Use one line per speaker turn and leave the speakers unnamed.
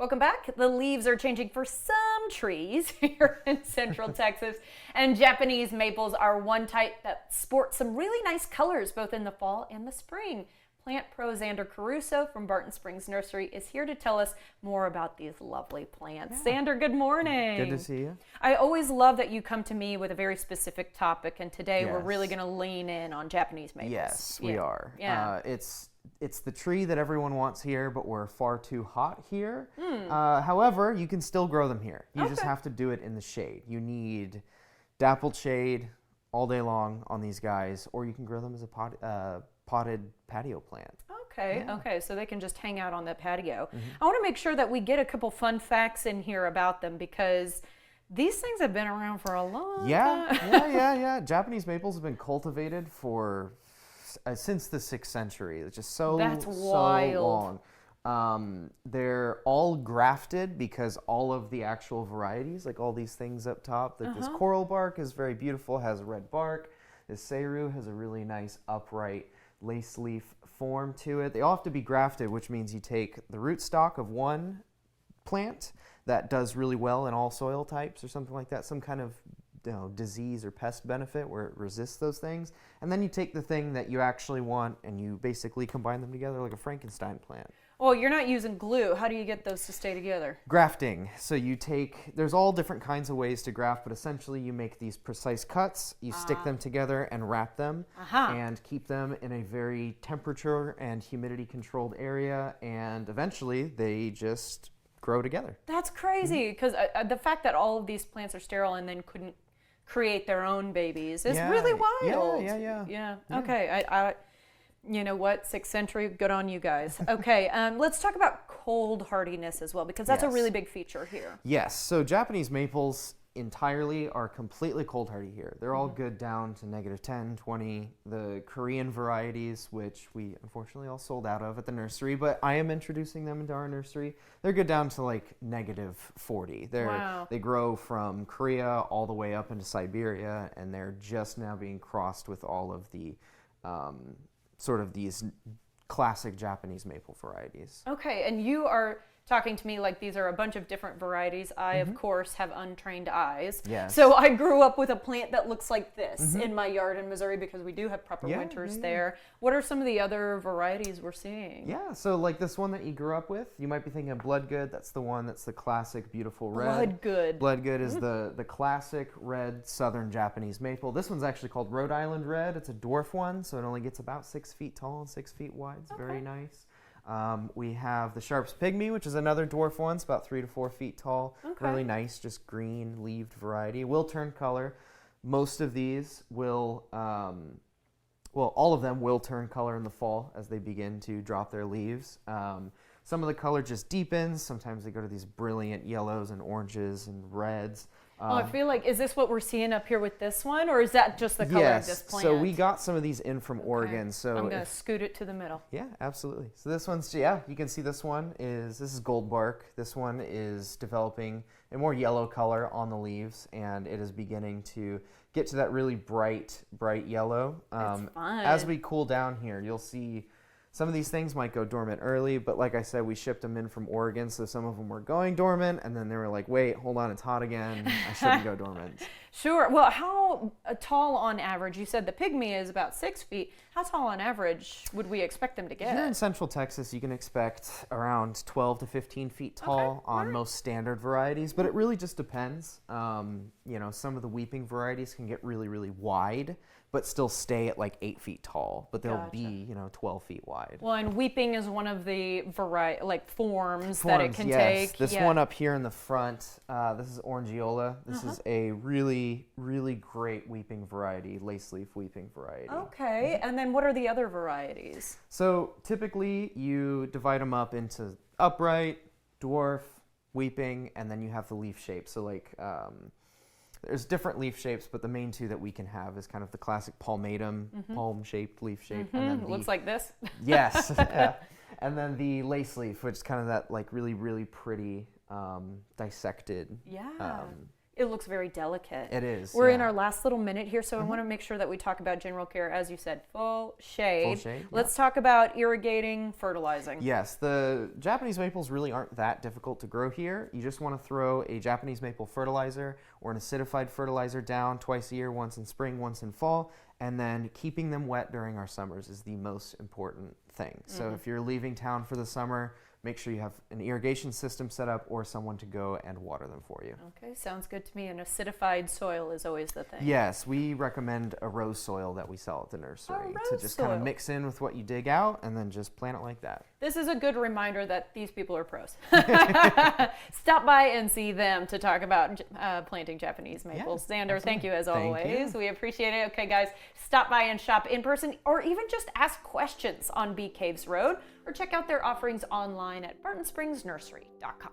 Welcome back. The leaves are changing for some trees here in Central Texas, and Japanese maples are one type that sports some really nice colors both in the fall and the spring. Plant pro Xander Caruso from Barton Springs Nursery is here to tell us more about these lovely plants. Yeah. Xander, good morning.
Good to see you.
I always love that you come to me with a very specific topic, and today we're really going to lean in on Japanese maples.
Yes, we are.
Yeah.
It's the tree that everyone wants here, but we're far too hot here. However, you can still grow them here. You just have to do it in the shade. You need dappled shade all day long on these guys, or you can grow them as a potted patio plant.
Okay, so they can just hang out on the patio. I want to make sure that we get a couple fun facts in here about them because these things have been around for a long time.
Yeah. Japanese maples have been cultivated for since the 6th century. It's just so long. They're all grafted because all of the actual varieties, like all these things up top, like this coral bark is very beautiful, has a red bark. This seiru has a really nice upright lace leaf form to it. They all have to be grafted, which means you take the rootstock of one plant that does really well in all soil types or something like that, some kind of disease or pest benefit where it resists those things, and then you take the thing that you actually want and you basically combine them together like a Frankenstein plant.
Well, you're not using glue. How do you get those to stay together?
Grafting. So there's all different kinds of ways to graft, but essentially you make these precise cuts, you stick them together and wrap them, and keep them in a very temperature and humidity controlled area, and eventually they just grow together.
That's crazy, because the fact that all of these plants are sterile and then couldn't create their own babies is really wild.
Yeah.
Okay, I you know what, 6th century, good on you guys. Okay, let's talk about cold hardiness as well, because that's a really big feature here.
Yes, so Japanese maples entirely are completely cold hardy here. They're all good down to -10, 20. The Korean varieties, which we unfortunately all sold out of at the nursery, but I am introducing them into our nursery. They're good down to like -40. They grow from Korea all the way up into Siberia, and they're just now being crossed with all of the sort of these classic Japanese maple varieties.
Okay, and you are talking to me like these are a bunch of different varieties. I, of course, have untrained eyes.
Yes.
So I grew up with a plant that looks like this in my yard in Missouri because we do have proper winters there. What are some of the other varieties we're seeing?
Yeah, so like this one that you grew up with, you might be thinking of Bloodgood. That's the one that's the classic beautiful red. Bloodgood is the classic red southern Japanese maple. This one's actually called Rhode Island Red. It's a dwarf one, so it only gets about 6 feet tall and 6 feet wide. It's very nice. We have the Sharp's Pygmy, which is another dwarf one. It's about 3 to 4 feet tall. Really nice, just green leaved variety. Will turn color. Most of these will, all of them will turn color in the fall as they begin to drop their leaves. Some of the color just deepens. Sometimes they go to these brilliant yellows and oranges and reds.
I feel like, is this what we're seeing up here with this one, or is that just the color of this plant?
So we got some of these in from Oregon. So
I'm going to scoot it to the middle.
Yeah, absolutely. So this one's, you can see this is gold bark. This one is developing a more yellow color on the leaves, and it is beginning to get to that really bright yellow.
It's fun.
As we cool down here, you'll see some of these things might go dormant early, but like I said, we shipped them in from Oregon, so some of them were going dormant, and then they were like, wait, hold on, it's hot again. I shouldn't go dormant.
Sure. Well, how tall on average? You said the pygmy is about 6 feet. How tall on average would we expect them to get?
Here in Central Texas, you can expect around 12 to 15 feet tall on most standard varieties, but it really just depends. Some of the weeping varieties can get really, really wide, but still stay at like 8 feet tall, but they'll be, 12 feet wide.
Well, and weeping is one of the forms that it can take.
This one up here in the front, this is Orangeola. This is a really, really great weeping variety, lace leaf weeping variety.
Okay, and then what are the other varieties?
So typically you divide them up into upright, dwarf, weeping, and then you have the leaf shape. So there's different leaf shapes, but the main two that we can have is kind of the classic palmatum, palm-shaped leaf shape. And then
looks like this.
Yes. Yeah. And then the lace leaf, which is kind of that like really, really pretty dissected.
It looks very delicate.
It is.
We're in our last little minute here, so I want to make sure that we talk about general care. As you said, full shade.
Full shade.
Let's talk about irrigating, fertilizing.
Yes, the Japanese maples really aren't that difficult to grow here. You just want to throw a Japanese maple fertilizer or an acidified fertilizer down twice a year, once in spring, once in fall, and then keeping them wet during our summers is the most important thing. So if you're leaving town for the summer, make sure you have an irrigation system set up or someone to go and water them for you.
Okay, sounds good to me. An acidified soil is always the thing.
Yes, we recommend a rose soil that we sell at the nursery to just kind of mix in with what you dig out and then just plant it like that.
This is a good reminder that these people are pros. Stop by and see them to talk about planting Japanese maples.
Yeah,
Xander, thank you as always.
Thank you.
We appreciate it. Okay, guys, stop by and shop in person or even just ask questions on Bee Caves Road or check out their offerings online at bartonspringsnursery.com.